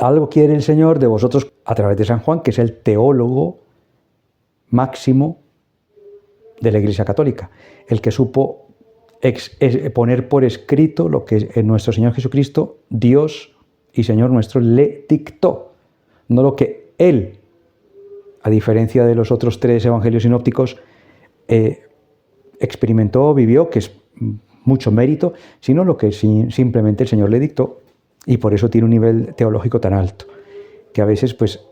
Algo quiere el Señor de vosotros a través de San Juan, que es el teólogo máximo de la Iglesia Católica, el que supo poner por escrito lo que nuestro Señor Jesucristo, Dios y Señor nuestro, le dictó, no lo que Él, a diferencia de los otros 3 evangelios sinópticos, experimentó, vivió, que es mucho mérito, sino lo que simplemente el Señor le dictó, y por eso tiene un nivel teológico tan alto, que a veces pues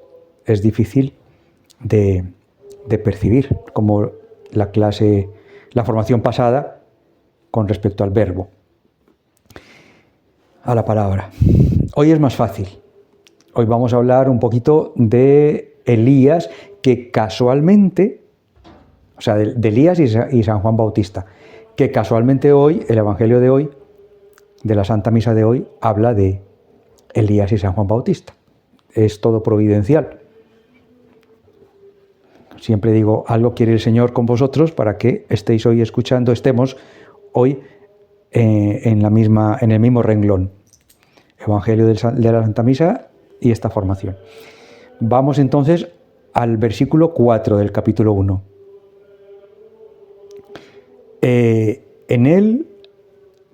es difícil de percibir, como la formación pasada con respecto al verbo, a la palabra. Hoy es más fácil. Hoy vamos a hablar un poquito de Elías, que casualmente, o sea, de Elías y San Juan Bautista, que casualmente hoy, el Evangelio de hoy, de la Santa Misa de hoy, habla de Elías y San Juan Bautista. Es todo providencial. Siempre digo, algo quiere el Señor con vosotros para que estéis hoy escuchando, estemos hoy en el mismo renglón. Evangelio de la Santa Misa y esta formación. Vamos entonces al versículo 4 del capítulo 1. En él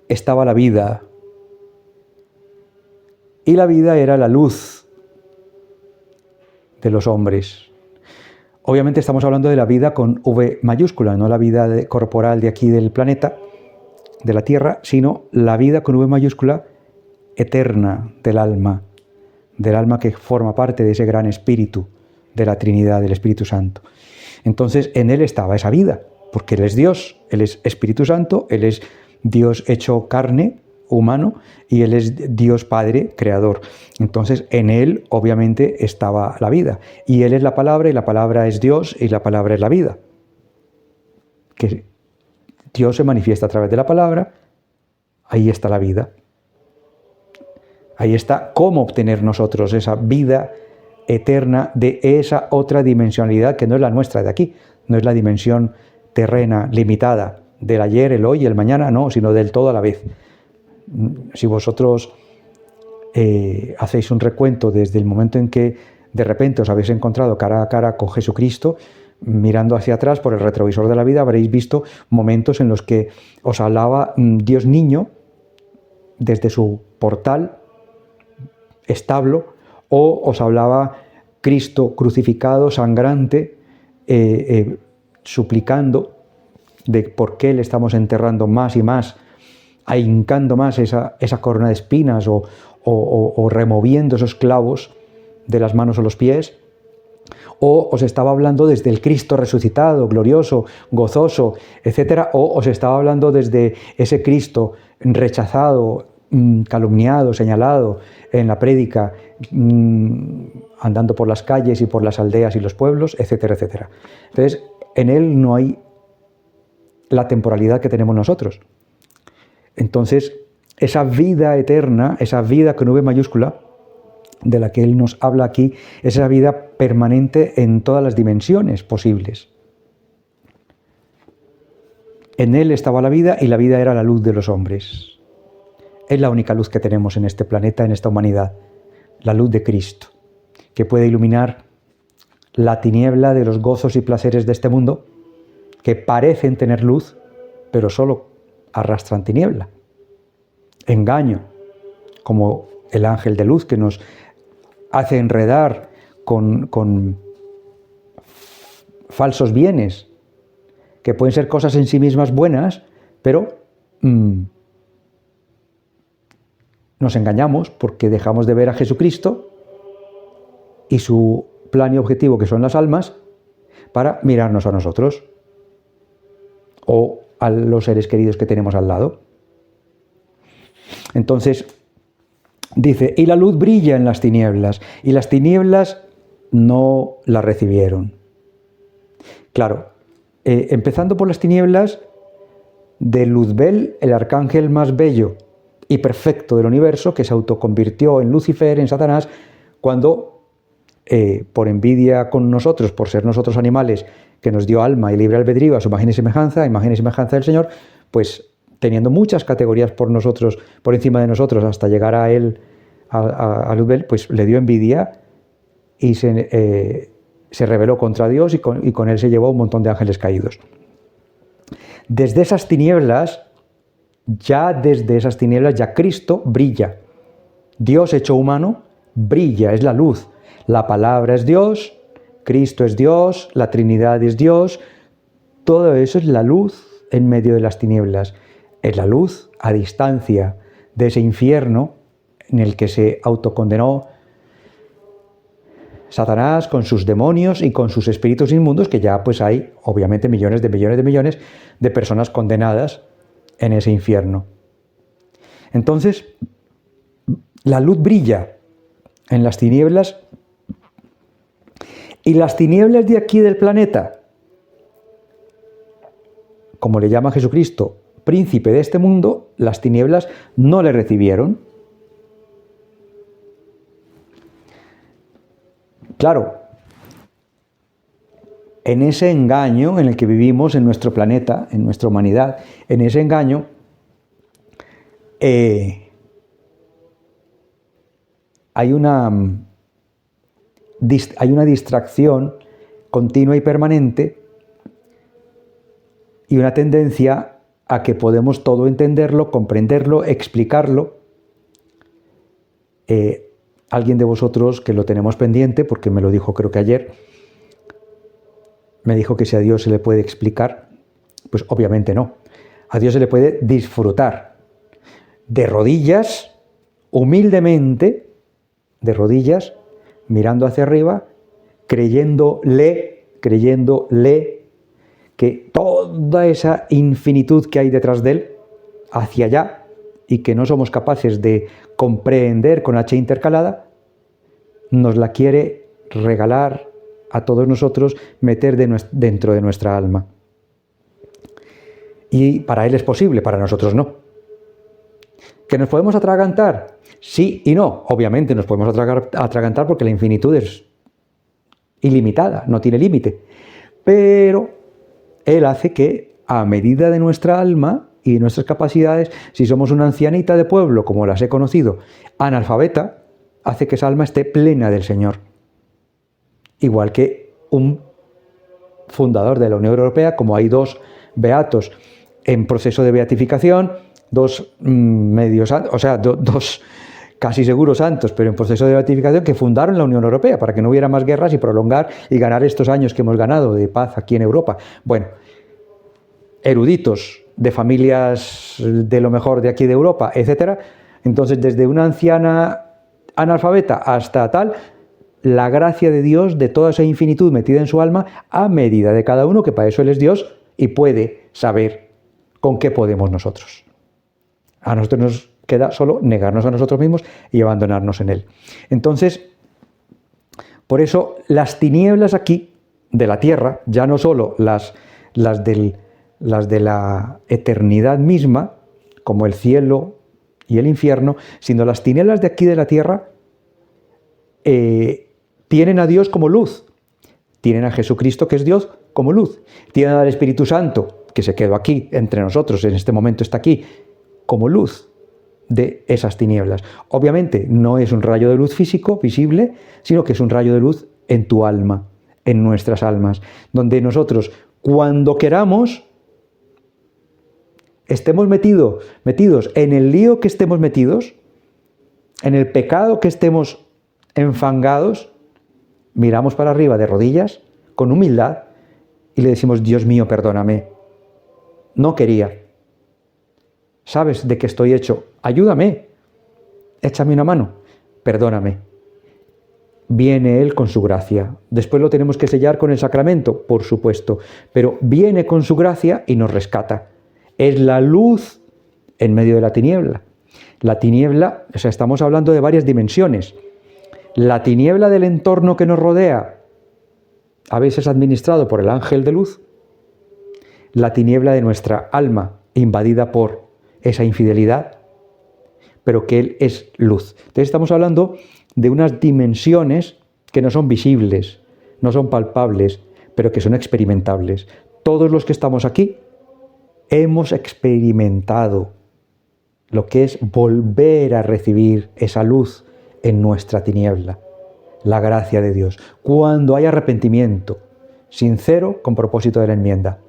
estaba la vida, y la vida era la luz de los hombres. Obviamente estamos hablando de la vida con V mayúscula, no la vida corporal de aquí del planeta, de la Tierra, sino la vida con V mayúscula eterna del alma que forma parte de ese gran espíritu de la Trinidad, del Espíritu Santo. Entonces en él estaba esa vida, porque Él es Dios, Él es Espíritu Santo, Él es Dios hecho carne, humano, y Él es Dios Padre, creador. Entonces en Él obviamente estaba la vida, y Él es la palabra, y la palabra es Dios, y la palabra es la vida. Que Dios se manifiesta a través de la palabra, ahí está la vida. Ahí está cómo obtener nosotros esa vida eterna de esa otra dimensionalidad que no es la nuestra de aquí, no es la dimensión terrena, limitada, del ayer, el hoy y el mañana, no, sino del todo a la vez. Si vosotros hacéis un recuento desde el momento en que de repente os habéis encontrado cara a cara con Jesucristo, mirando hacia atrás por el retrovisor de la vida, habréis visto momentos en los que os hablaba Dios niño desde su portal, establo, o os hablaba Cristo crucificado, sangrante, suplicando de por qué le estamos enterrando más y más, ahincando más esa corona de espinas o removiendo esos clavos de las manos o los pies, o os estaba hablando desde el Cristo resucitado, glorioso, gozoso, etcétera, o os estaba hablando desde ese Cristo rechazado, calumniado, señalado en la prédica, andando por las calles y por las aldeas y los pueblos, etcétera, etcétera. Entonces, en Él no hay la temporalidad que tenemos nosotros. Entonces, esa vida eterna, esa vida con V mayúscula, de la que Él nos habla aquí, es esa vida permanente en todas las dimensiones posibles. En Él estaba la vida, y la vida era la luz de los hombres. Es la única luz que tenemos en este planeta, en esta humanidad, la luz de Cristo, que puede iluminar la tiniebla de los gozos y placeres de este mundo, que parecen tener luz, pero solo arrastran tiniebla. Engaño, como el ángel de luz que nos hace enredar con falsos bienes, que pueden ser cosas en sí mismas buenas, pero nos engañamos porque dejamos de ver a Jesucristo y su plan y objetivo, que son las almas, para mirarnos a nosotros o a los seres queridos que tenemos al lado. Entonces, dice, y la luz brilla en las tinieblas, y las tinieblas no la recibieron. Claro, empezando por las tinieblas de Luzbel, el arcángel más bello y perfecto del universo, que se autoconvirtió en Lucifer, en Satanás, cuando, por envidia con nosotros, por ser nosotros animales, que nos dio alma y libre albedrío a su imagen y semejanza del Señor, pues teniendo muchas categorías por encima de nosotros, hasta llegar a Él a Luzbel, pues le dio envidia y se rebeló contra Dios y con él se llevó un montón de ángeles caídos. Desde esas tinieblas ya Cristo brilla. Dios hecho humano brilla, es la luz. La palabra es Dios, Cristo es Dios, la Trinidad es Dios. Todo eso es la luz en medio de las tinieblas. Es la luz a distancia de ese infierno en el que se autocondenó Satanás con sus demonios y con sus espíritus inmundos, que ya pues hay obviamente millones de personas condenadas en ese infierno. Entonces, la luz brilla en las tinieblas, y las tinieblas de aquí del planeta, como le llama Jesucristo, príncipe de este mundo, las tinieblas no le recibieron. Claro, en ese engaño en el que vivimos en nuestro planeta, en nuestra humanidad, en ese engaño, hay una distracción continua y permanente y una tendencia a que podemos todo entenderlo, comprenderlo, explicarlo. Alguien de vosotros que lo tenemos pendiente, porque me lo dijo creo que ayer, me dijo que si a Dios se le puede explicar, pues obviamente no. A Dios se le puede disfrutar de rodillas, humildemente, de rodillas, mirando hacia arriba, creyéndole que toda esa infinitud que hay detrás de él, hacia allá, y que no somos capaces de comprender con H intercalada, nos la quiere regalar a todos nosotros, meter dentro de nuestra alma. Y para él es posible, para nosotros no. ¿Que nos podemos atragantar? Sí y no. Obviamente nos podemos atragantar porque la infinitud es ilimitada, no tiene límite. Pero él hace que, a medida de nuestra alma y nuestras capacidades, si somos una ancianita de pueblo, como las he conocido, analfabeta, hace que esa alma esté plena del Señor. Igual que un fundador de la Unión Europea, como hay dos beatos en proceso de beatificación, dos casi seguros santos, pero en proceso de beatificación, que fundaron la Unión Europea para que no hubiera más guerras y prolongar y ganar estos años que hemos ganado de paz aquí en Europa. Bueno, eruditos de familias de lo mejor de aquí de Europa, etcétera. Entonces, desde una anciana analfabeta hasta tal, la gracia de Dios, de toda esa infinitud metida en su alma, a medida de cada uno, que para eso Él es Dios y puede saber con qué podemos nosotros. A nosotros nos queda solo negarnos a nosotros mismos y abandonarnos en Él. Entonces, por eso las tinieblas aquí de la tierra, ya no solo las de la eternidad misma, como el cielo y el infierno, sino las tinieblas de aquí de la tierra tienen a Dios como luz, tienen a Jesucristo, que es Dios, como luz, tienen al Espíritu Santo, que se quedó aquí entre nosotros, en este momento está aquí, como luz de esas tinieblas. Obviamente no es un rayo de luz físico, visible, sino que es un rayo de luz en tu alma, en nuestras almas, donde nosotros, cuando queramos, estemos metidos en el lío que estemos metidos, en el pecado que estemos enfangados, miramos para arriba de rodillas, con humildad, y le decimos: Dios mío, perdóname, no quería. ¿Sabes de qué estoy hecho? Ayúdame, échame una mano, perdóname. Viene Él con su gracia. Después lo tenemos que sellar con el sacramento, por supuesto, pero viene con su gracia y nos rescata. Es la luz en medio de la tiniebla. La tiniebla, o sea, estamos hablando de varias dimensiones. La tiniebla del entorno que nos rodea, a veces administrado por el ángel de luz. La tiniebla de nuestra alma, invadida por esa infidelidad, pero que Él es luz. Entonces estamos hablando de unas dimensiones que no son visibles, no son palpables, pero que son experimentables. Todos los que estamos aquí hemos experimentado lo que es volver a recibir esa luz en nuestra tiniebla la gracia de Dios, cuando hay arrepentimiento sincero con propósito de la enmienda.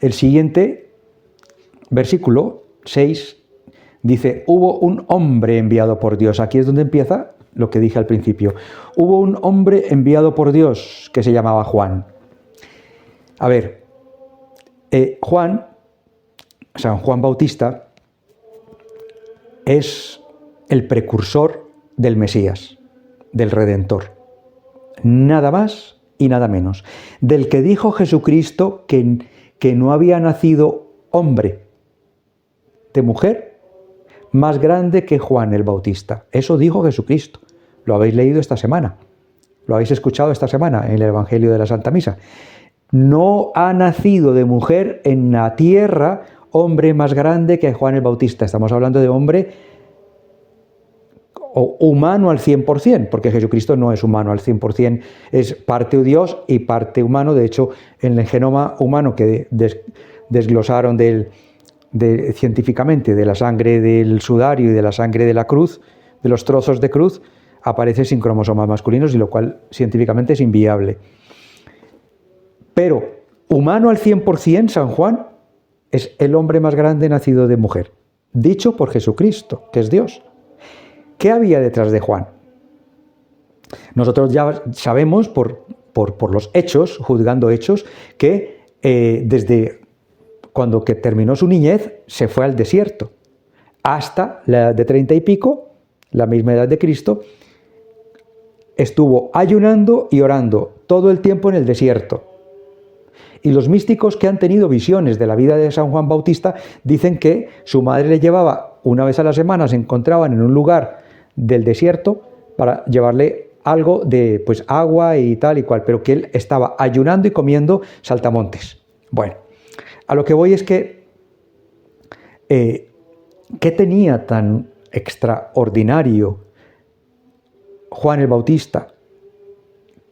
El siguiente versículo 6 dice: hubo un hombre enviado por Dios. Aquí es donde empieza lo que dije al principio. Hubo un hombre enviado por Dios que se llamaba Juan. A ver, San Juan Bautista es el precursor del Mesías, del Redentor. Nada más y nada menos. Del que dijo Jesucristo que no había nacido hombre de mujer más grande que Juan el Bautista. Eso dijo Jesucristo. Lo habéis leído esta semana. Lo habéis escuchado esta semana en el Evangelio de la Santa Misa. No ha nacido de mujer en la tierra hombre más grande que Juan el Bautista. Estamos hablando de hombre humano al 100%, porque Jesucristo no es humano al 100%, es parte Dios y parte humano. De hecho, en el genoma humano que desglosaron científicamente de la sangre del sudario y de la sangre de la cruz, de los trozos de cruz, aparece sin cromosomas masculinos, y lo cual científicamente es inviable. Pero humano al 100%, San Juan es el hombre más grande nacido de mujer, dicho por Jesucristo, que es Dios. ¿Qué había detrás de Juan? Nosotros ya sabemos por los hechos, juzgando hechos, que desde cuando que terminó su niñez se fue al desierto, hasta la edad de 30 y pico, la misma edad de Cristo, estuvo ayunando y orando todo el tiempo en el desierto. Y los místicos que han tenido visiones de la vida de San Juan Bautista dicen que su madre le llevaba una vez a la semana, se encontraban en un lugar del desierto para llevarle algo de agua y tal y cual, pero que él estaba ayunando y comiendo saltamontes. Bueno, a lo que voy es que ¿qué tenía tan extraordinario Juan el Bautista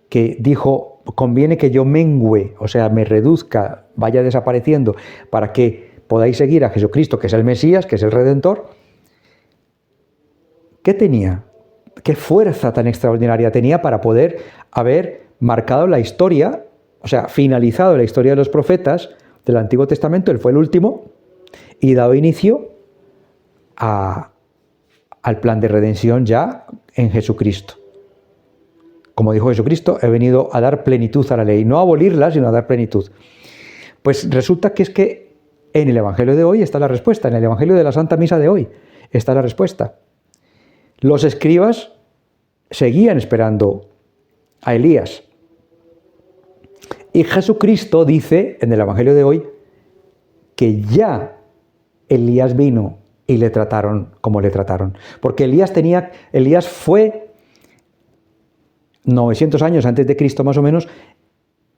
que dijo: conviene que yo mengüe, o sea, me reduzca, vaya desapareciendo, para que podáis seguir a Jesucristo, que es el Mesías, que es el Redentor? ¿Qué tenía? ¿Qué fuerza tan extraordinaria tenía para poder haber marcado la historia, o sea, finalizado la historia de los profetas del Antiguo Testamento? Él fue el último y dado inicio al plan de redención ya en Jesucristo. Como dijo Jesucristo, he venido a dar plenitud a la ley, no a abolirla, sino a dar plenitud. Pues resulta que es que en el Evangelio de hoy está la respuesta, en el Evangelio de la Santa Misa de hoy está la respuesta. Los escribas seguían esperando a Elías. Y Jesucristo dice en el Evangelio de hoy que ya Elías vino y le trataron como le trataron. Porque Elías fue 900 años antes de Cristo más o menos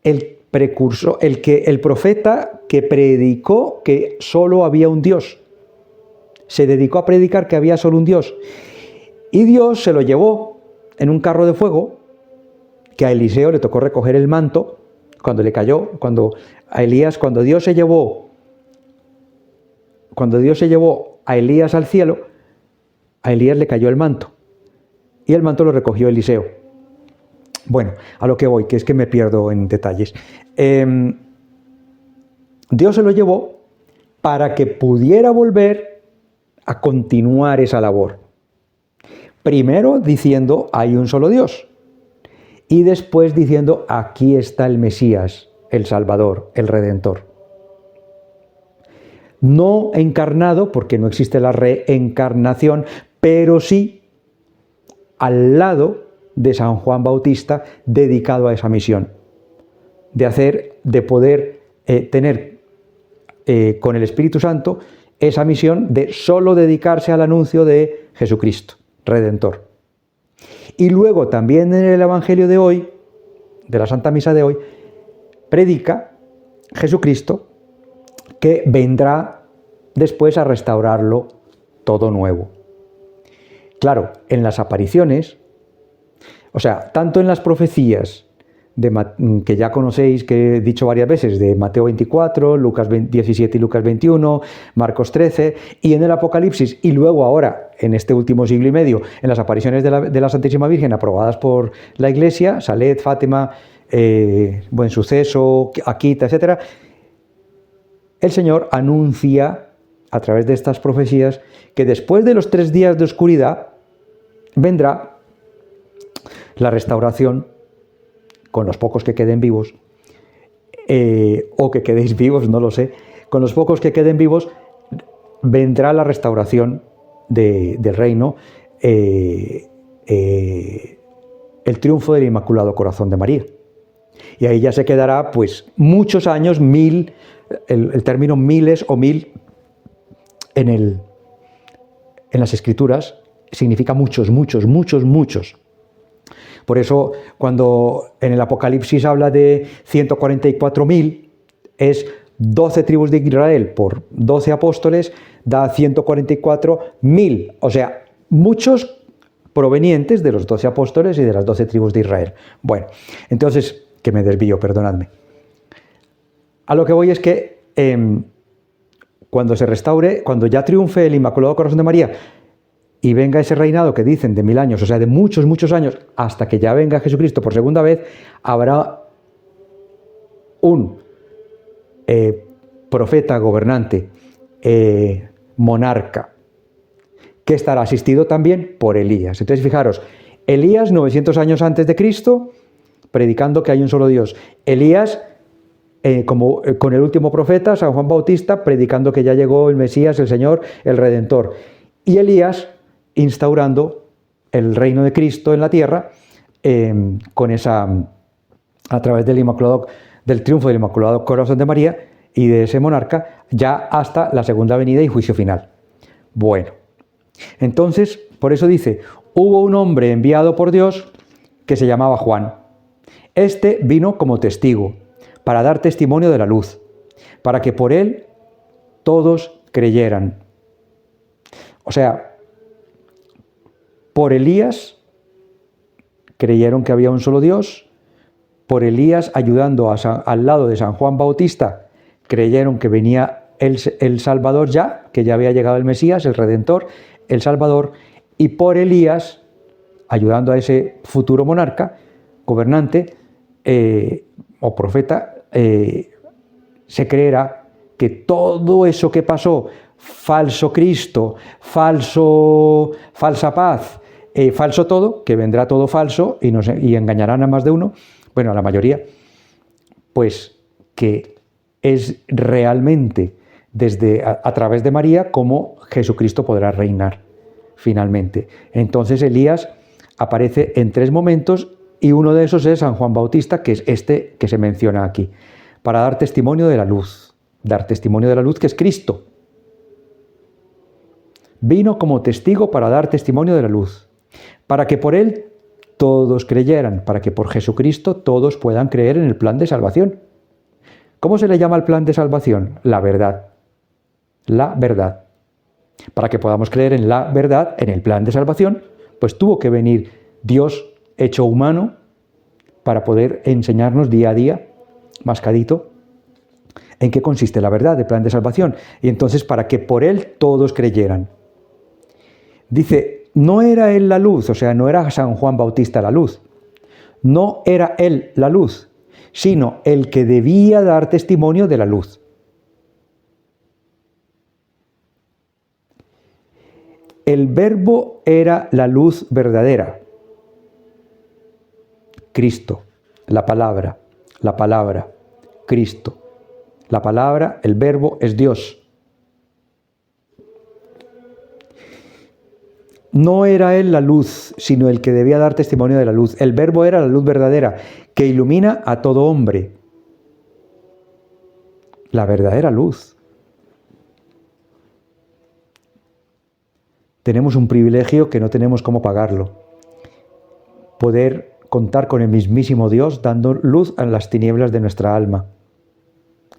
el precursor, el profeta que predicó que solo había un Dios. Se dedicó a predicar que había solo un Dios. Y Dios se lo llevó en un carro de fuego, que a Eliseo le tocó recoger el manto cuando le cayó, cuando Dios se llevó a Elías al cielo, a Elías le cayó el manto y el manto lo recogió Eliseo. Bueno, a lo que voy, que es que me pierdo en detalles. Dios se lo llevó para que pudiera volver a continuar esa labor. Primero diciendo: hay un solo Dios. Y después diciendo: aquí está el Mesías, el Salvador, el Redentor. No encarnado, porque no existe la reencarnación, pero sí al lado de San Juan Bautista, dedicado a esa misión, de poder tener con el Espíritu Santo esa misión de solo dedicarse al anuncio de Jesucristo, Redentor. Y luego también en el Evangelio de hoy, de la Santa Misa de hoy, predica Jesucristo que vendrá después a restaurarlo todo nuevo. Claro, en las apariciones, o sea, tanto en las profecías que ya conocéis, que he dicho varias veces, de Mateo 24, Lucas 17 y Lucas 21, Marcos 13, y en el Apocalipsis, y luego ahora, en este último siglo y medio, en las apariciones de la Santísima Virgen aprobadas por la Iglesia, Salet, Fátima, Buen Suceso, Akita, etc., el Señor anuncia a través de estas profecías que después de los 3 días de oscuridad vendrá la restauración con los pocos que queden vivos, o que quedéis vivos, no lo sé, con los pocos que queden vivos vendrá la restauración del reino, el triunfo del Inmaculado Corazón de María. Y ahí ya se quedará pues muchos años, 1000, el término miles o 1000 en las Escrituras significa muchos, muchos, muchos, muchos. Por eso, cuando en el Apocalipsis habla de 144.000, es 12 tribus de Israel por 12 apóstoles, da 144.000. O sea, muchos provenientes de los 12 apóstoles y de las 12 tribus de Israel. Bueno, entonces, que me desvío, perdonadme. A lo que voy es que cuando se restaure, cuando ya triunfe el Inmaculado Corazón de María, y venga ese reinado que dicen de 1000 años, o sea, de muchos, muchos años, hasta que ya venga Jesucristo por segunda vez, habrá un profeta, gobernante, monarca, que estará asistido también por Elías. Entonces, fijaros, Elías, 900 años antes de Cristo, predicando que hay un solo Dios. Elías, con el último profeta, San Juan Bautista, predicando que ya llegó el Mesías, el Señor, el Redentor. Y Elías, instaurando el reino de Cristo en la tierra, a través del triunfo del Inmaculado Corazón de María y de ese monarca, ya hasta la segunda venida y juicio final. Bueno, entonces, por eso dice, hubo un hombre enviado por Dios que se llamaba Juan. Este vino como testigo, para dar testimonio de la luz, para que por él todos creyeran. O sea, por Elías creyeron que había un solo Dios, por Elías ayudando al lado de San Juan Bautista, creyeron que venía el Salvador ya, que ya había llegado el Mesías, el Redentor, el Salvador, y por Elías, ayudando a ese futuro monarca, gobernante o profeta, se creerá que todo eso que pasó, falso Cristo, falsa paz, falso todo, que vendrá todo falso y engañarán a más de uno, bueno, a la mayoría, pues que es realmente a través de María como Jesucristo podrá reinar finalmente. Entonces Elías aparece en 3 momentos y uno de esos es San Juan Bautista, que es este que se menciona aquí, para dar testimonio de la luz que es Cristo. Vino como testigo para dar testimonio de la luz, para que por él todos creyeran, para que por Jesucristo todos puedan creer en el plan de salvación. ¿Cómo se le llama al plan de salvación? La verdad. La verdad. Para que podamos creer en la verdad, en el plan de salvación, pues tuvo que venir Dios hecho humano para poder enseñarnos día a día, mascadito, en qué consiste la verdad del plan de salvación. Y entonces, para que por él todos creyeran. Dice, no era él la luz, o sea, no era San Juan Bautista la luz. No era él la luz, sino el que debía dar testimonio de la luz. El Verbo era la luz verdadera. Cristo, la palabra, Cristo. La palabra, el Verbo, es Dios. No era él la luz, sino el que debía dar testimonio de la luz. El Verbo era la luz verdadera, que ilumina a todo hombre. La verdadera luz. Tenemos un privilegio que no tenemos cómo pagarlo. Poder contar con el mismísimo Dios dando luz a las tinieblas de nuestra alma.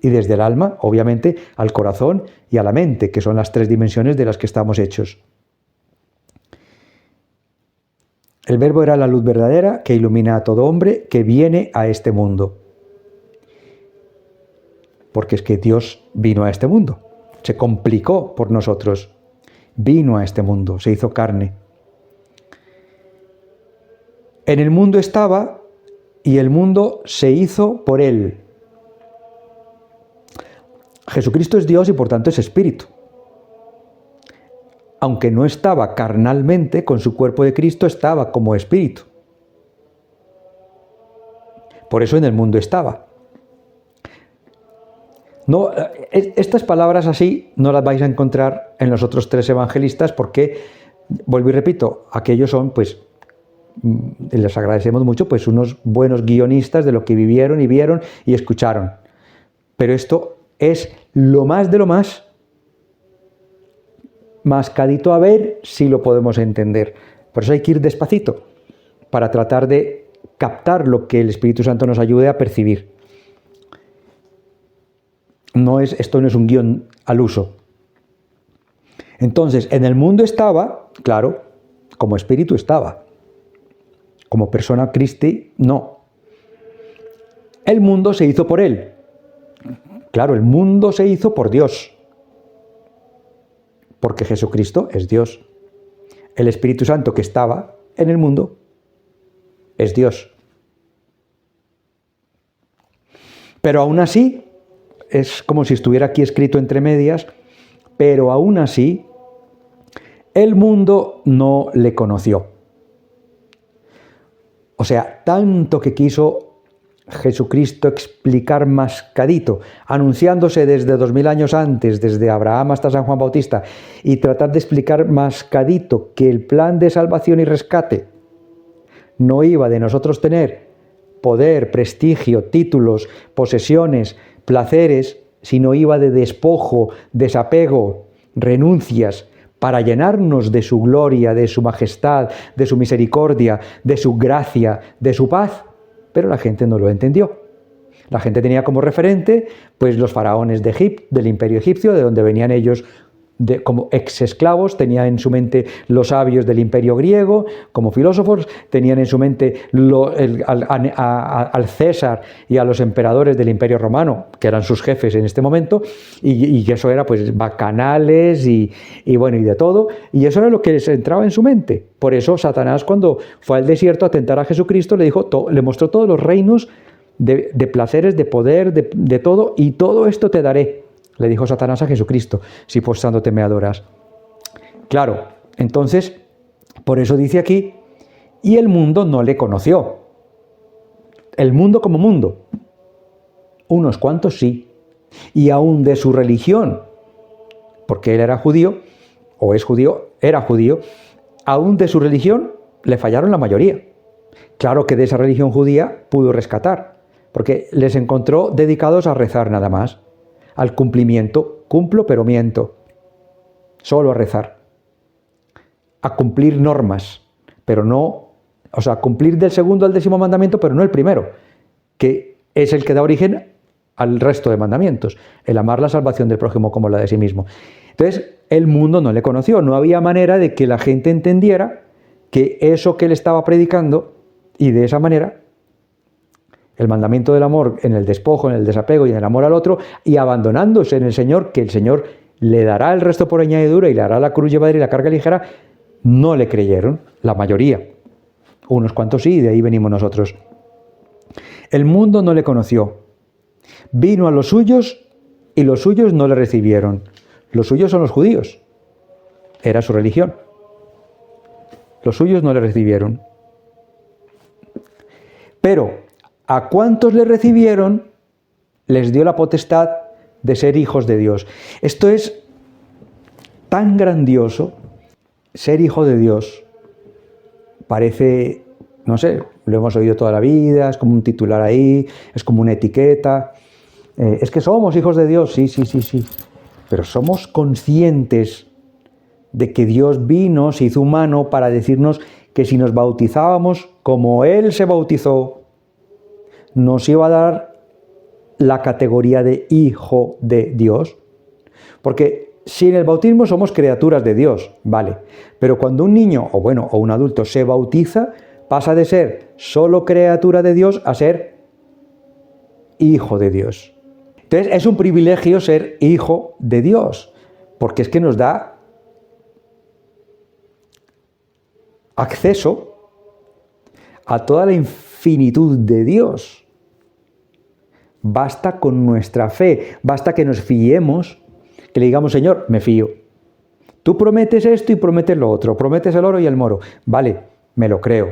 Y desde el alma, obviamente, al corazón y a la mente, que son las 3 dimensiones de las que estamos hechos. El Verbo era la luz verdadera que ilumina a todo hombre que viene a este mundo. Porque es que Dios vino a este mundo, se complicó por nosotros, vino a este mundo, se hizo carne. En el mundo estaba y el mundo se hizo por él. Jesucristo es Dios y por tanto es espíritu. Aunque no estaba carnalmente, con su cuerpo de Cristo estaba como espíritu. Por eso en el mundo estaba. No, estas palabras así no las vais a encontrar en los otros tres evangelistas porque, vuelvo y repito, aquellos son, pues, les agradecemos mucho, pues unos buenos guionistas de lo que vivieron y vieron y escucharon. Pero esto es lo más de lo más mascadito a ver si lo podemos entender. Por eso hay que ir despacito para tratar de captar lo que el Espíritu Santo nos ayude a percibir. Esto no es un guión al uso. Entonces, en el mundo estaba, claro, como espíritu estaba. Como persona Christi, no. El mundo se hizo por él. Claro, el mundo se hizo por Dios. Porque Jesucristo es Dios. El Espíritu Santo que estaba en el mundo es Dios. Pero aún así, es como si estuviera aquí escrito entre medias, pero aún así, el mundo no le conoció. O sea, tanto que quiso Jesucristo explicar mascadito, anunciándose desde 2000 años antes, desde Abraham hasta San Juan Bautista, y tratar de explicar mascadito que el plan de salvación y rescate no iba de nosotros tener poder, prestigio, títulos, posesiones, placeres, sino iba de despojo, desapego, renuncias, para llenarnos de su gloria, de su majestad, de su misericordia, de su gracia, de su paz. Pero la gente no lo entendió. La gente tenía como referente pues los faraones de Egipto, del imperio egipcio, de donde venían ellos como ex esclavos, tenían en su mente los sabios del imperio griego como filósofos, tenían en su mente al César y a los emperadores del imperio romano, que eran sus jefes en este momento, y eso era pues bacanales y bueno, y de todo, y eso era lo que les entraba en su mente. Por eso Satanás, cuando fue al desierto a tentar a Jesucristo, le mostró todos los reinos de placeres, de poder, de todo, y todo esto te daré, le dijo Satanás a Jesucristo, si postrándote me adoras. Claro, entonces, por eso dice aquí, y el mundo no le conoció. El mundo como mundo. Unos cuantos sí. Y aún de su religión, porque él era judío, o es judío, era judío, aún de su religión le fallaron la mayoría. Claro que de esa religión judía pudo rescatar, porque les encontró dedicados a rezar nada más. Al cumplimiento, cumplo pero miento, solo a rezar, a cumplir normas, pero no, o sea, cumplir del segundo al 10º mandamiento, pero no el primero, que es el que da origen al resto de mandamientos, el amar la salvación del prójimo como la de sí mismo. Entonces, el mundo no le conoció, no había manera de que la gente entendiera que eso que él estaba predicando, y de esa manera, el mandamiento del amor en el despojo, en el desapego y en el amor al otro, y abandonándose en el Señor, que el Señor le dará el resto por añadidura y le hará la cruz llevadera y la carga ligera, no le creyeron, la mayoría. Unos cuantos sí, y de ahí venimos nosotros. El mundo no le conoció. Vino a los suyos y los suyos no le recibieron. Los suyos son los judíos. Era su religión. Los suyos no le recibieron. Pero a cuantos le recibieron, les dio la potestad de ser hijos de Dios. Esto es tan grandioso, ser hijo de Dios. Parece, no sé, lo hemos oído toda la vida, es como un titular ahí, es como una etiqueta. Es que somos hijos de Dios, sí. Pero somos conscientes de que Dios vino, se hizo humano para decirnos que si nos bautizábamos como Él se bautizó, nos iba a dar la categoría de hijo de Dios. Porque sin el bautismo somos criaturas de Dios, vale. Pero cuando un niño, o un adulto se bautiza, pasa de ser solo criatura de Dios a ser hijo de Dios. Entonces es un privilegio ser hijo de Dios, porque es que nos da acceso a toda la infinitud de Dios. Basta con nuestra fe, basta que nos fiemos, que le digamos, Señor, me fío. Tú prometes esto y prometes lo otro, prometes el oro y el moro. Vale, me lo creo.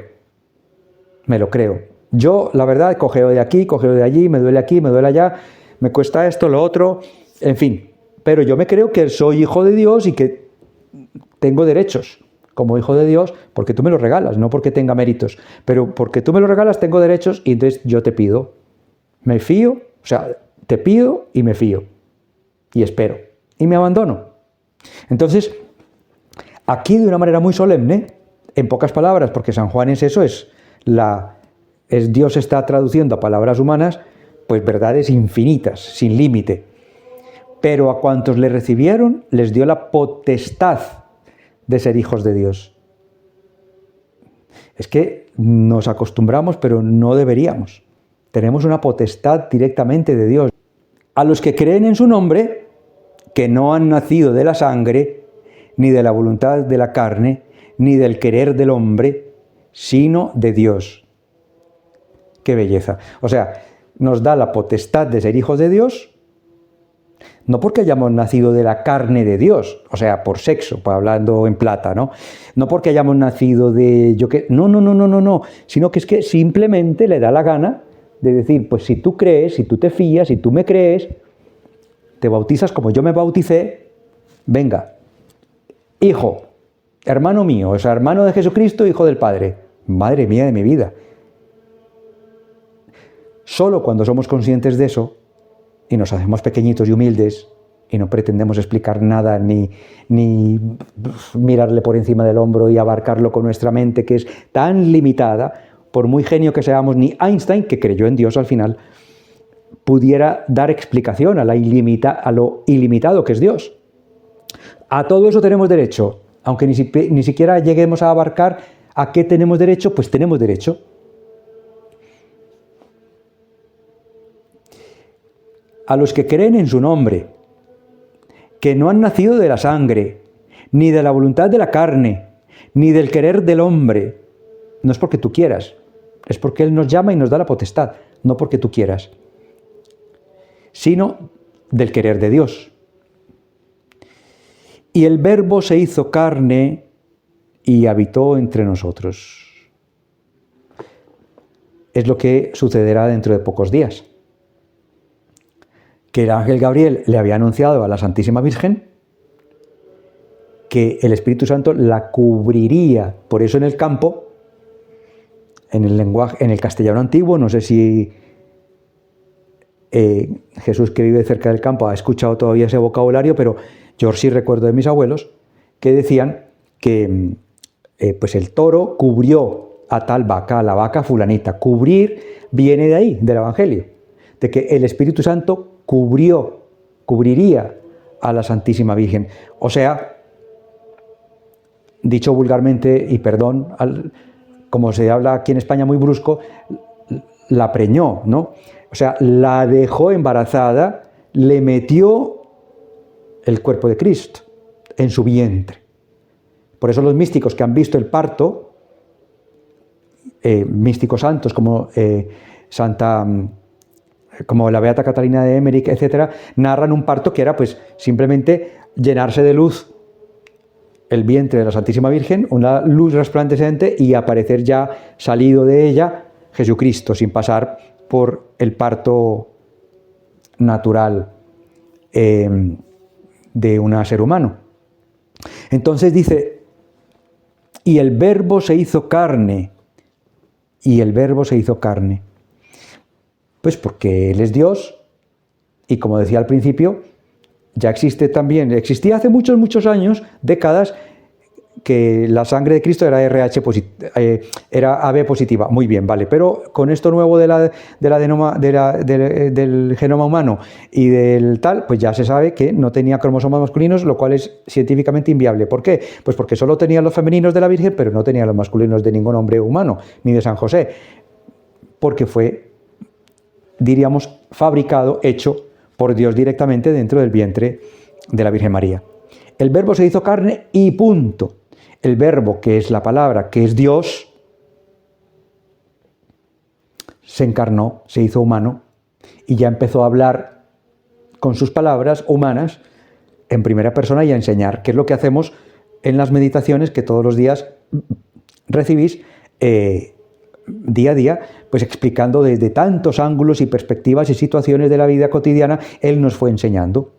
Yo, la verdad, cogeo de aquí, cogeo de allí, me duele aquí, me duele allá, me cuesta esto, lo otro, en fin. Pero yo me creo que soy hijo de Dios y que tengo derechos como hijo de Dios, porque tú me los regalas, no porque tenga méritos, pero porque tú me los regalas tengo derechos y entonces yo te pido. Me fío, o sea, te pido y me fío. Y espero. Y me abandono. Entonces, aquí de una manera muy solemne, en pocas palabras, porque San Juan es eso, Dios está traduciendo a palabras humanas, pues verdades infinitas, sin límite. Pero a cuantos le recibieron, les dio la potestad de ser hijos de Dios. Es que nos acostumbramos, pero no deberíamos. Tenemos una potestad directamente de Dios. A los que creen en su nombre, que no han nacido de la sangre, ni de la voluntad de la carne, ni del querer del hombre, sino de Dios. ¡Qué belleza! O sea, nos da la potestad de ser hijos de Dios, no porque hayamos nacido de la carne de Dios, o sea, por sexo, hablando en plata, ¿no? No porque hayamos nacido de... No, sino que es que simplemente le da la gana de decir, pues si tú crees, si tú te fías, si tú me crees, te bautizas como yo me bauticé, venga, hijo, hermano mío, o sea, hermano de Jesucristo, hijo del Padre. Madre mía de mi vida. Solo cuando somos conscientes de eso, y nos hacemos pequeñitos y humildes, y no pretendemos explicar nada, ni mirarle por encima del hombro y abarcarlo con nuestra mente, que es tan limitada, por muy genio que seamos, ni Einstein, que creyó en Dios al final, pudiera dar explicación a lo ilimitado que es Dios. A todo eso tenemos derecho, aunque ni siquiera lleguemos a abarcar a qué tenemos derecho, pues tenemos derecho. A los que creen en su nombre, que no han nacido de la sangre, ni de la voluntad de la carne, ni del querer del hombre. No es porque tú quieras, es porque Él nos llama y nos da la potestad, no porque tú quieras, sino del querer de Dios. Y el Verbo se hizo carne y habitó entre nosotros. Es lo que sucederá dentro de pocos días. Que el ángel Gabriel le había anunciado a la Santísima Virgen que el Espíritu Santo la cubriría. Por eso en el campo, en el lenguaje, en el castellano antiguo, no sé si Jesús, que vive cerca del campo, ha escuchado todavía ese vocabulario, pero yo sí recuerdo de mis abuelos que decían que pues el toro cubrió a tal vaca, a la vaca fulanita. Cubrir viene de ahí, del Evangelio, de que el Espíritu Santo cubriría a la Santísima Virgen. O sea, dicho vulgarmente, y perdón, como se habla aquí en España muy brusco, la preñó, ¿no? O sea, la dejó embarazada, le metió el cuerpo de Cristo en su vientre. Por eso los místicos que han visto el parto, místicos santos como como la Beata Catalina de Emmerich, etcétera, narran un parto que era pues simplemente llenarse de luz el vientre de la Santísima Virgen, una luz resplandeciente, y aparecer ya salido de ella Jesucristo, sin pasar por el parto natural de un ser humano. Entonces dice, y el Verbo se hizo carne, y el Verbo se hizo carne. Pues porque Él es Dios, y como decía al principio, ya existía hace muchos años, décadas, que la sangre de Cristo era era AB positiva. Muy bien, vale. Pero con esto nuevo del genoma humano y del tal, pues ya se sabe que no tenía cromosomas masculinos, lo cual es científicamente inviable. ¿Por qué? Pues porque solo tenía los femeninos de la Virgen, pero no tenía los masculinos de ningún hombre humano, ni de San José. Porque fue, diríamos, fabricado, hecho por Dios directamente dentro del vientre de la Virgen María. El Verbo se hizo carne y punto. El Verbo, que es la palabra, que es Dios, se encarnó, se hizo humano y ya empezó a hablar con sus palabras humanas en primera persona y a enseñar, que es lo que hacemos en las meditaciones que todos los días recibís día a día, pues explicando desde tantos ángulos y perspectivas y situaciones de la vida cotidiana. Él nos fue enseñando.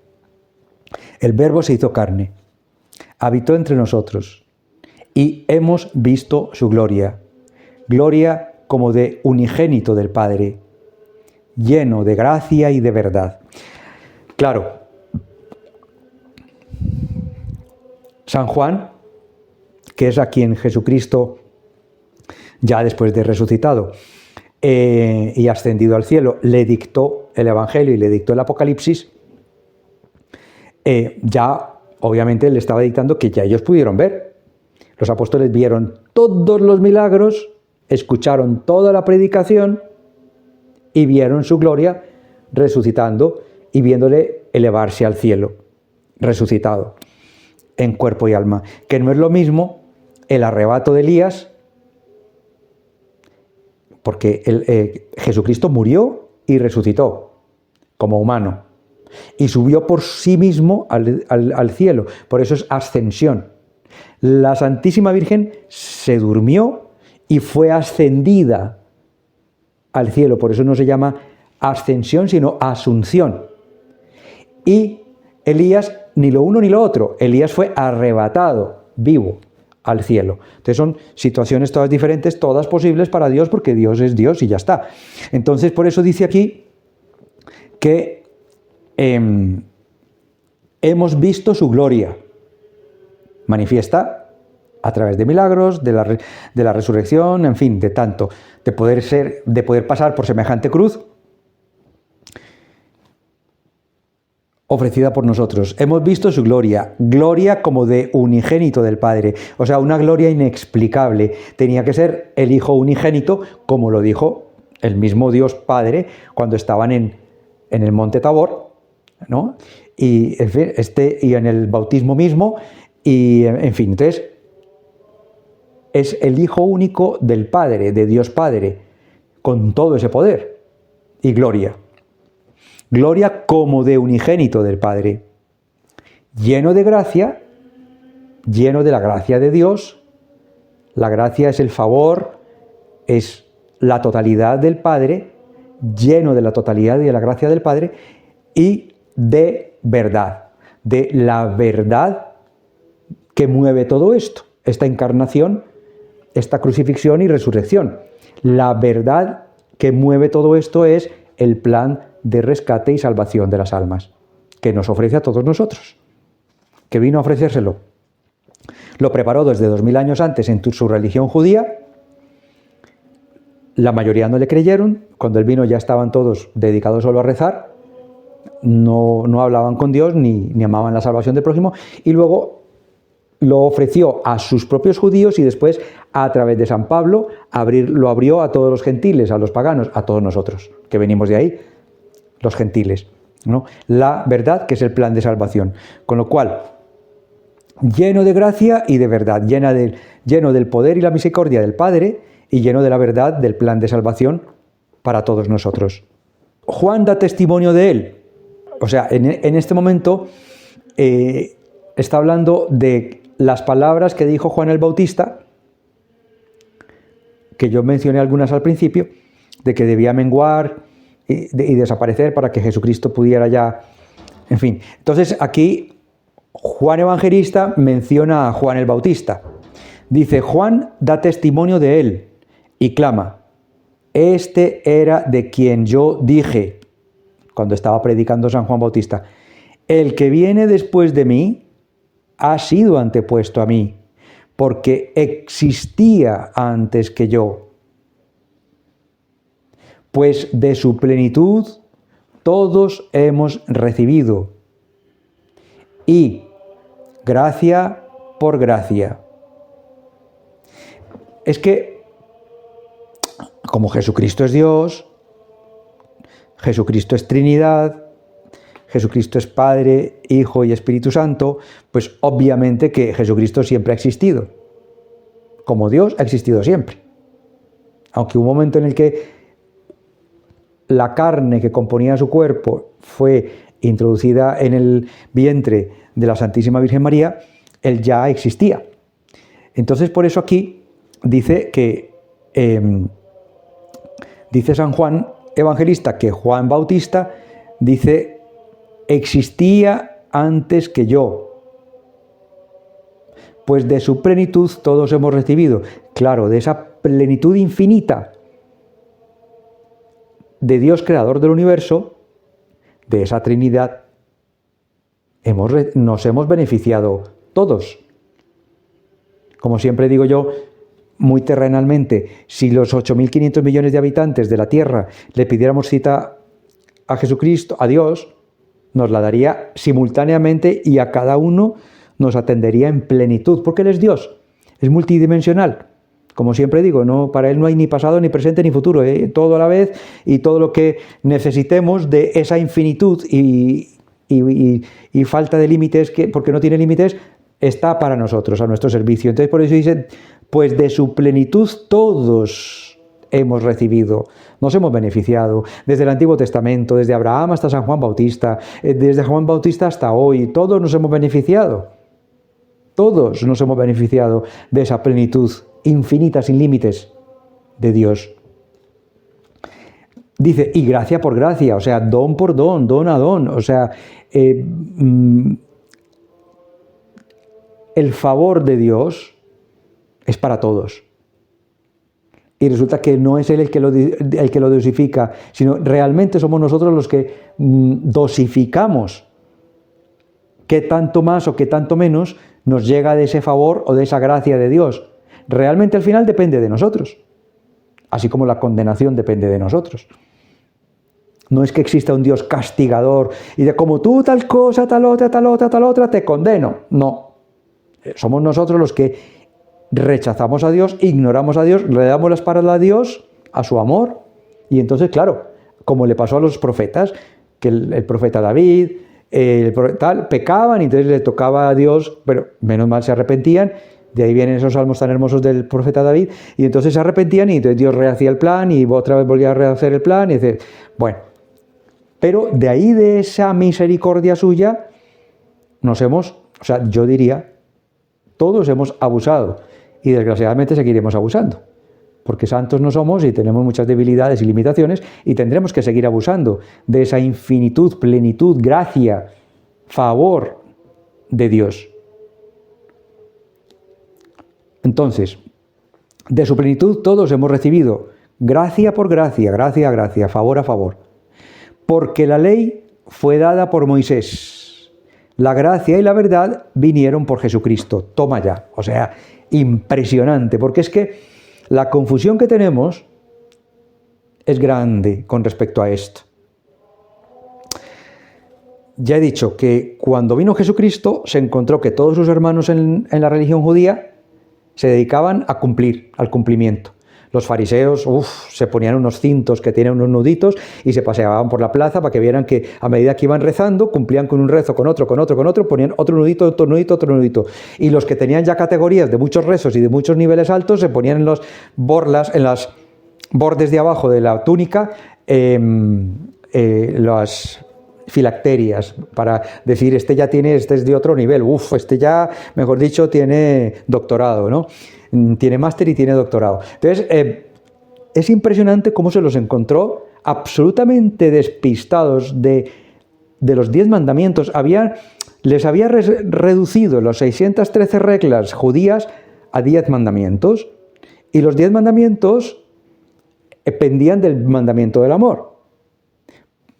El Verbo se hizo carne, habitó entre nosotros y hemos visto su gloria, gloria como de unigénito del Padre, lleno de gracia y de verdad. Claro, San Juan, que es a quien Jesucristo, ya después de resucitado y ascendido al cielo, le dictó el Evangelio y le dictó el Apocalipsis, ya obviamente le estaba dictando que ya ellos pudieron ver. Los apóstoles vieron todos los milagros, escucharon toda la predicación y vieron su gloria resucitando y viéndole elevarse al cielo, resucitado en cuerpo y alma. Que no es lo mismo el arrebato de Elías, porque Jesucristo murió y resucitó como humano y subió por sí mismo al cielo. Por eso es ascensión. La Santísima Virgen se durmió y fue ascendida al cielo. Por eso no se llama ascensión, sino asunción. Y Elías, ni lo uno ni lo otro. Elías fue arrebatado vivo al cielo. Entonces son situaciones todas diferentes, todas posibles para Dios, porque Dios es Dios y ya está. Entonces por eso dice aquí que hemos visto su gloria manifiesta a través de milagros, de la resurrección, en fin, de tanto, de poder pasar por semejante cruz ofrecida por nosotros. Hemos visto su gloria, gloria como de unigénito del Padre, o sea, una gloria inexplicable. Tenía que ser el Hijo unigénito, como lo dijo el mismo Dios Padre cuando estaban en el monte Tabor, ¿no? Y en fin, y en el bautismo mismo, y en fin, entonces es el Hijo único del Padre, de Dios Padre, con todo ese poder y gloria. Gloria como de unigénito del Padre, lleno de gracia, lleno de la gracia de Dios. La gracia es el favor, es la totalidad del Padre, lleno de la totalidad y de la gracia del Padre, y de verdad, de la verdad que mueve todo esto, esta encarnación, esta crucifixión y resurrección. La verdad que mueve todo esto es el plan de rescate y salvación de las almas, que nos ofrece a todos nosotros, que vino a ofrecérselo. Lo preparó desde 2000 años antes en su religión judía. La mayoría no le creyeron. Cuando él vino ya estaban todos dedicados solo a rezar, no hablaban con Dios ni amaban la salvación del prójimo, y luego lo ofreció a sus propios judíos y después a través de San Pablo lo abrió a todos los gentiles, a los paganos, a todos nosotros que venimos de ahí, los gentiles, ¿no? La verdad, que es el plan de salvación. Con lo cual, lleno de gracia y de verdad, lleno del poder y la misericordia del Padre y lleno de la verdad del plan de salvación para todos nosotros. Juan da testimonio de él. O sea, en este momento está hablando de las palabras que dijo Juan el Bautista, que yo mencioné algunas al principio, de que debía menguar y desaparecer para que Jesucristo pudiera ya, en fin. Entonces aquí Juan Evangelista menciona a Juan el Bautista. Dice: Juan da testimonio de él y clama: este era de quien yo dije, cuando estaba predicando San Juan Bautista, el que viene después de mí ha sido antepuesto a mí, porque existía antes que yo. Pues de su plenitud todos hemos recibido, y gracia por gracia. Es que, como Jesucristo es Dios, Jesucristo es Trinidad, Jesucristo es Padre, Hijo y Espíritu Santo, pues obviamente que Jesucristo siempre ha existido. Como Dios ha existido siempre. Aunque hubo un momento en el que la carne que componía su cuerpo fue introducida en el vientre de la Santísima Virgen María, él ya existía. Entonces, por eso aquí dice que dice San Juan Evangelista que Juan Bautista dice: existía antes que yo, pues de su plenitud todos hemos recibido. Claro, de esa plenitud infinita de Dios creador del universo, de esa Trinidad, nos hemos beneficiado todos. Como siempre digo yo, muy terrenalmente, si los 8.500 millones de habitantes de la Tierra le pidiéramos cita a Jesucristo, a Dios, nos la daría simultáneamente y a cada uno nos atendería en plenitud, porque Él es Dios, es multidimensional. Como siempre digo, no, para Él no hay ni pasado, ni presente, ni futuro, todo a la vez, y todo lo que necesitemos de esa infinitud y falta de límites, porque no tiene límites, está para nosotros, a nuestro servicio. Entonces por eso dice, pues de su plenitud todos hemos recibido, nos hemos beneficiado, desde el Antiguo Testamento, desde Abraham hasta San Juan Bautista, desde Juan Bautista hasta hoy, todos nos hemos beneficiado. Todos nos hemos beneficiado de esa plenitud infinita, sin límites, de Dios. Dice, y gracia por gracia, o sea, don por don, don a don, o sea, el favor de Dios es para todos. Y resulta que no es Él el que lo dosifica, sino realmente somos nosotros los que dosificamos qué tanto más o qué tanto menos nos llega de ese favor o de esa gracia de Dios. Realmente al final depende de nosotros, así como la condenación depende de nosotros. No es que exista un Dios castigador y de como tú tal cosa, tal otra, te condeno. No, somos nosotros los que rechazamos a Dios, ignoramos a Dios, le damos la espalda a Dios, a su amor, y entonces, claro, como le pasó a los profetas, que el profeta David, pecaban y entonces le tocaba a Dios, pero menos mal se arrepentían. De ahí vienen esos salmos tan hermosos del profeta David, y entonces se arrepentían y entonces Dios rehacía el plan y otra vez volvía a rehacer el plan, y dice, bueno, pero de ahí, de esa misericordia suya, yo diría, todos hemos abusado y desgraciadamente seguiremos abusando, porque santos no somos y tenemos muchas debilidades y limitaciones y tendremos que seguir abusando de esa infinitud, plenitud, gracia, favor de Dios. Entonces, de su plenitud todos hemos recibido gracia por gracia, gracia a gracia, favor a favor. Porque la ley fue dada por Moisés, la gracia y la verdad vinieron por Jesucristo. Toma ya, o sea, impresionante, porque es que la confusión que tenemos es grande con respecto a esto. Ya he dicho que cuando vino Jesucristo se encontró que todos sus hermanos en la religión judía se dedicaban a cumplir, al cumplimiento. Los fariseos, se ponían unos cintos que tienen unos nuditos y se paseaban por la plaza para que vieran que a medida que iban rezando, cumplían con un rezo, con otro, ponían otro nudito, otro nudito, otro nudito. Y los que tenían ya categorías de muchos rezos y de muchos niveles altos se ponían en las bordes de abajo de la túnica las filacterias, para decir, este es de otro nivel, este ya, mejor dicho, tiene doctorado, ¿no? Tiene máster y tiene doctorado. Entonces, es impresionante cómo se los encontró absolutamente despistados de los 10 mandamientos. Les había reducido las 613 reglas judías a 10 mandamientos, y los 10 mandamientos pendían del mandamiento del amor.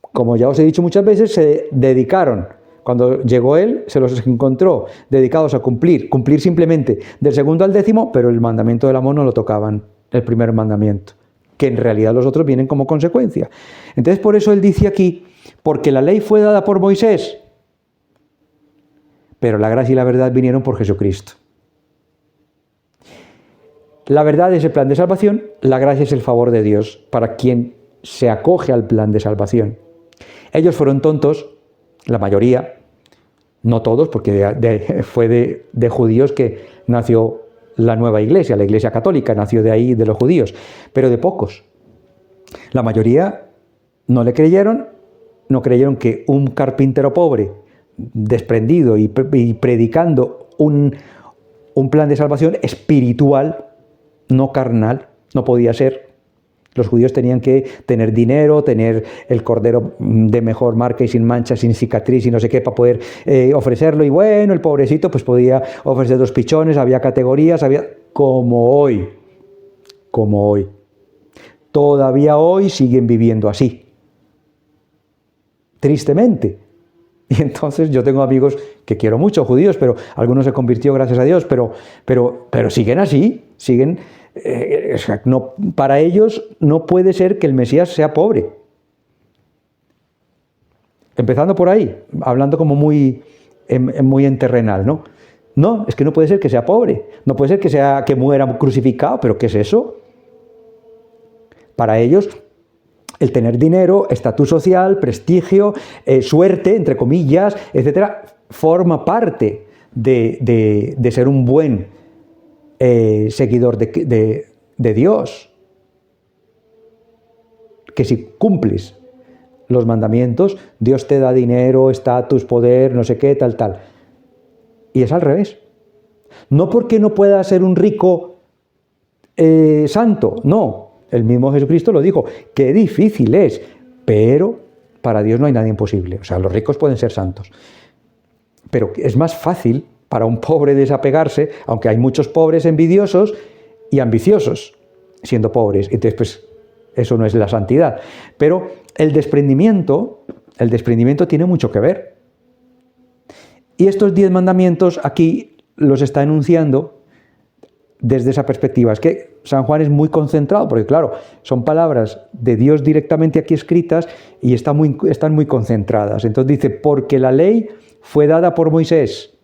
Como ya os he dicho muchas veces, se dedicaron Cuando llegó él, se los encontró dedicados a cumplir simplemente del segundo al 10º, pero el mandamiento del amor no lo tocaban, el primer mandamiento, que en realidad los otros vienen como consecuencia. Entonces por eso él dice aquí, porque la ley fue dada por Moisés, pero la gracia y la verdad vinieron por Jesucristo. La verdad es el plan de salvación, la gracia es el favor de Dios para quien se acoge al plan de salvación. Ellos fueron tontos, la mayoría, no todos, porque fue de judíos que nació la nueva iglesia, la iglesia católica, nació de ahí, de los judíos, pero de pocos. La mayoría no le creyeron, no creyeron que un carpintero pobre, desprendido y predicando un plan de salvación espiritual, no carnal, no podía ser. Los judíos tenían que tener dinero, tener el cordero de mejor marca y sin mancha, sin cicatriz y no sé qué para poder ofrecerlo. Y bueno, el pobrecito pues podía ofrecer 2 pichones, había categorías, como hoy. Todavía hoy siguen viviendo así. Tristemente. Y entonces yo tengo amigos que quiero mucho, judíos, pero algunos se convirtió, gracias a Dios, pero siguen así, siguen... no, para ellos no puede ser que el Mesías sea pobre. Empezando por ahí, hablando como muy en terrenal, ¿no? No, es que no puede ser que sea pobre, no puede ser que muera crucificado, pero ¿qué es eso? Para ellos, el tener dinero, estatus social, prestigio, suerte, entre comillas, etcétera, forma parte de ser un buen seguidor de Dios. Que si cumples los mandamientos, Dios te da dinero, estatus, poder, no sé qué, tal. Y es al revés. No porque no pueda ser un rico santo, no. El mismo Jesucristo lo dijo, qué difícil es, pero para Dios no hay nada imposible. O sea, los ricos pueden ser santos. Pero es más fácil para un pobre desapegarse, aunque hay muchos pobres envidiosos y ambiciosos, siendo pobres. Entonces, pues, eso no es la santidad. Pero el desprendimiento tiene mucho que ver. Y estos 10 mandamientos aquí los está enunciando desde esa perspectiva. Es que San Juan es muy concentrado, porque claro, son palabras de Dios directamente aquí escritas y están muy concentradas. Entonces dice, porque la ley fue dada por Moisés.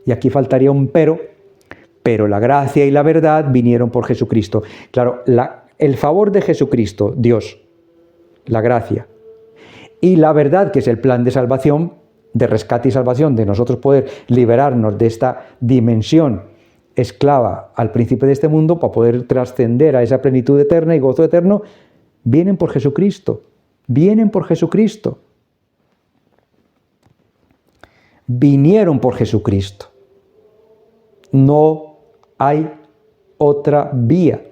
Y aquí faltaría un pero la gracia y la verdad vinieron por Jesucristo. Claro, el favor de Jesucristo, Dios, la gracia, y la verdad, que es el plan de salvación, de rescate y salvación, de nosotros poder liberarnos de esta dimensión esclava al príncipe de este mundo para poder trascender a esa plenitud eterna y gozo eterno, vienen por Jesucristo. Vinieron por Jesucristo. No hay otra vía.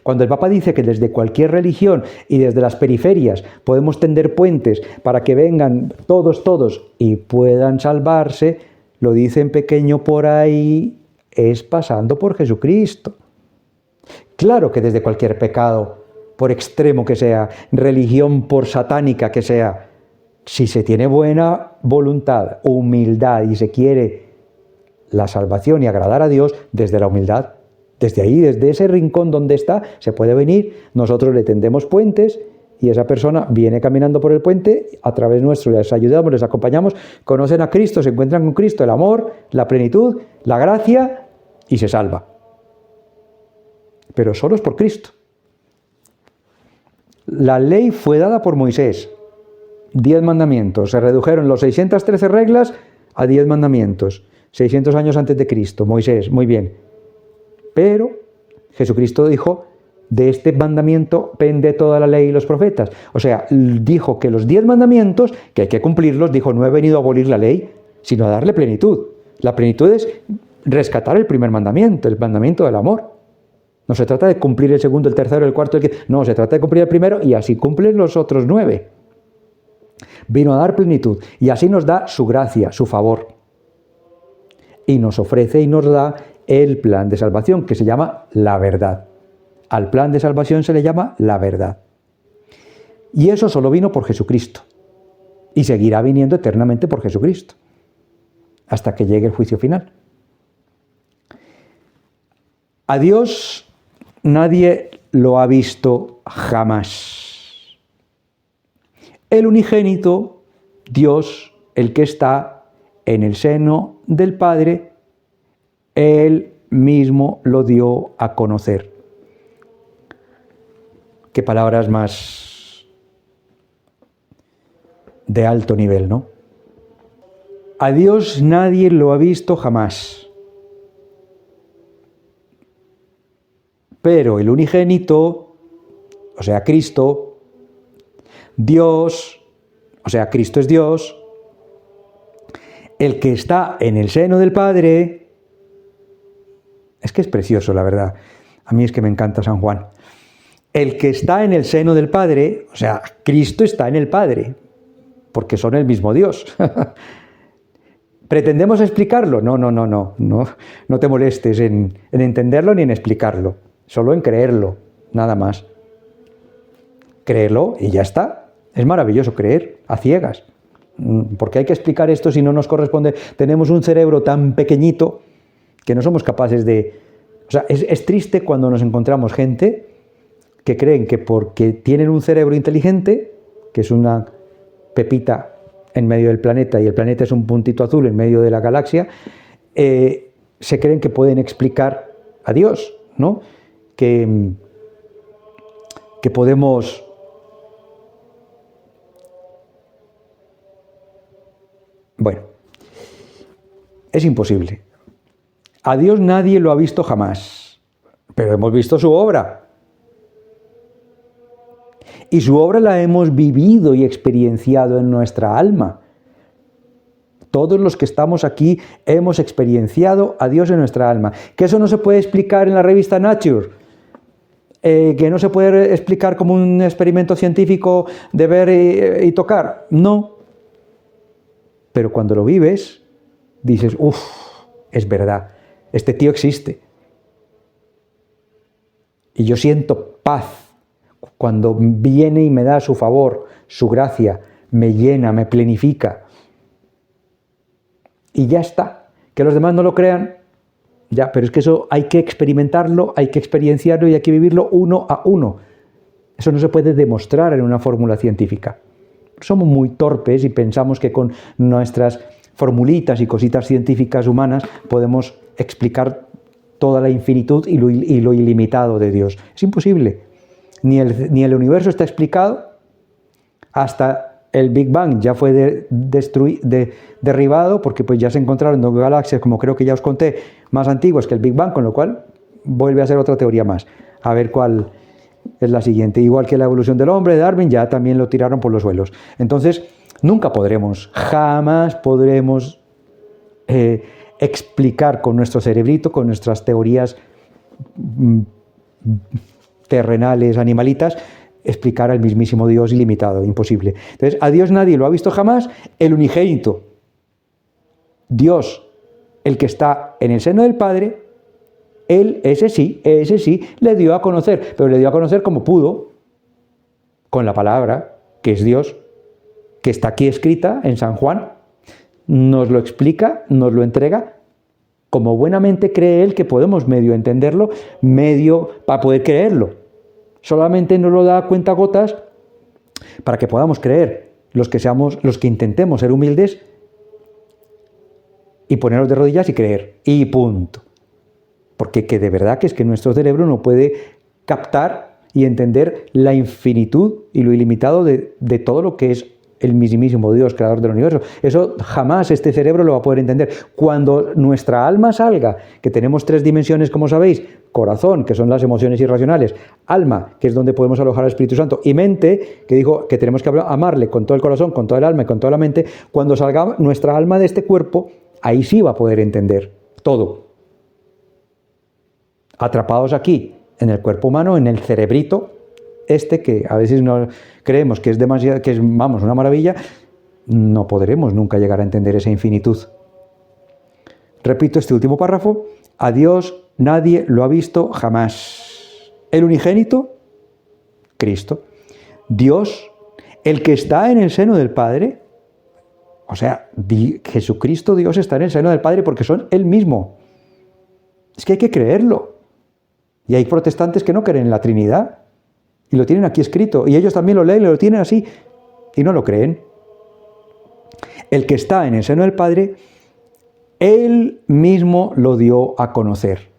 Cuando el Papa dice que desde cualquier religión y desde las periferias podemos tender puentes para que vengan todos y puedan salvarse, lo dice en pequeño por ahí, es pasando por Jesucristo. Claro que desde cualquier pecado, por extremo que sea, religión por satánica que sea, si se tiene buena voluntad, humildad y se quiere la salvación y agradar a Dios, desde la humildad, desde ahí, desde ese rincón donde está, se puede venir, nosotros le tendemos puentes y esa persona viene caminando por el puente, a través nuestro les ayudamos, les acompañamos, conocen a Cristo, se encuentran con Cristo, el amor, la plenitud, la gracia y se salva. Pero solo es por Cristo. La ley fue dada por Moisés, 10 mandamientos, se redujeron los 613 reglas a 10 mandamientos, 600 años antes de Cristo, Moisés, muy bien. Pero Jesucristo dijo, de este mandamiento pende toda la ley y los profetas. O sea, dijo que los 10 mandamientos, que hay que cumplirlos, dijo, no he venido a abolir la ley, sino a darle plenitud. La plenitud es rescatar el primer mandamiento, el mandamiento del amor. No se trata de cumplir el segundo, el tercero, el cuarto, no, se trata de cumplir el primero y así cumplen los otros 9. Vino a dar plenitud y así nos da su gracia, su favor. Y nos ofrece y nos da el plan de salvación, que se llama la verdad. Al plan de salvación se le llama la verdad. Y eso solo vino por Jesucristo. y seguirá viniendo eternamente por Jesucristo, hasta que llegue el juicio final. A Dios nadie lo ha visto jamás. El unigénito, Dios, el que está en el seno del Padre, Él mismo lo dio a conocer. Qué palabras más de alto nivel, ¿no? A Dios nadie lo ha visto jamás. Pero el unigénito, o sea, Cristo, Dios, o sea, Cristo es Dios, el que está en el seno del Padre, es que es precioso, la verdad. A mí es que me encanta San Juan. El que está en el seno del Padre, o sea, Cristo está en el Padre, porque son el mismo Dios. ¿Pretendemos explicarlo? No te molestes en entenderlo ni en explicarlo, solo en creerlo, nada más. Créelo y ya está. Es maravilloso creer a ciegas. ¿Por qué hay que explicar esto si no nos corresponde? Tenemos un cerebro tan pequeñito que no somos capaces de... O sea, es triste cuando nos encontramos gente que creen que porque tienen un cerebro inteligente, que es una pepita en medio del planeta y el planeta es un puntito azul en medio de la galaxia, se creen que pueden explicar a Dios, ¿no? Que podemos... Bueno, es imposible. A Dios nadie lo ha visto jamás, pero hemos visto su obra. Y su obra la hemos vivido y experienciado en nuestra alma. Todos los que estamos aquí hemos experienciado a Dios en nuestra alma. Que eso no se puede explicar en la revista Nature, que no se puede explicar como un experimento científico de ver y tocar. No. Pero cuando lo vives, dices, uff, es verdad, este tío existe. Y yo siento paz cuando viene y me da su favor, su gracia, me llena, me plenifica. Y ya está. Que los demás no lo crean, ya, pero es que eso hay que experimentarlo, hay que experienciarlo y hay que vivirlo uno a uno. Eso no se puede demostrar en una fórmula científica. Somos muy torpes y pensamos que con nuestras formulitas y cositas científicas humanas podemos explicar toda la infinitud y lo ilimitado de Dios. Es imposible. Ni el universo está explicado, hasta el Big Bang ya fue derribado, porque pues ya se encontraron dos galaxias, como creo que ya os conté, más antiguas que el Big Bang, con lo cual vuelve a ser otra teoría más. A ver cuál es la siguiente. Igual que la evolución del hombre de Darwin, ya también lo tiraron por los suelos. Entonces, nunca podremos, jamás podremos explicar con nuestro cerebrito, con nuestras teorías terrenales, animalitas, explicar al mismísimo Dios ilimitado, imposible. Entonces, a Dios nadie lo ha visto jamás, el unigénito, Dios, el que está en el seno del Padre, Él, ese sí, le dio a conocer, pero le dio a conocer como pudo, con la palabra, que es Dios, que está aquí escrita en San Juan, nos lo explica, nos lo entrega, como buenamente cree Él que podemos medio entenderlo, medio para poder creerlo. Solamente nos lo da a cuentagotas para que podamos creer, los que intentemos ser humildes y ponernos de rodillas y creer, y punto. Porque que de verdad que es que nuestro cerebro no puede captar y entender la infinitud y lo ilimitado de todo lo que es el mismísimo Dios, creador del universo. Eso jamás este cerebro lo va a poder entender. Cuando nuestra alma salga, que tenemos 3 dimensiones, como sabéis, corazón, que son las emociones irracionales, alma, que es donde podemos alojar al Espíritu Santo, y mente, que dijo que tenemos que amarle con todo el corazón, con todo el alma y con toda la mente, cuando salga nuestra alma de este cuerpo, ahí sí va a poder entender todo. Atrapados aquí, en el cuerpo humano, en el cerebrito, que a veces no creemos que es demasiado, que es, vamos, una maravilla, no podremos nunca llegar a entender esa infinitud. Repito este último párrafo: a Dios nadie lo ha visto jamás. El unigénito, Cristo. Dios, el que está en el seno del Padre, O sea, Jesucristo Dios está en el seno del Padre porque son Él mismo. Es que hay que creerlo. Y hay protestantes que no creen en la Trinidad. Y lo tienen aquí escrito. Y ellos también lo leen y lo tienen así. Y no lo creen. El que está en el seno del Padre, Él mismo lo dio a conocer.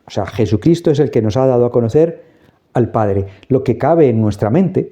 O sea, Jesucristo es el que nos ha dado a conocer al Padre. Lo que cabe en nuestra mente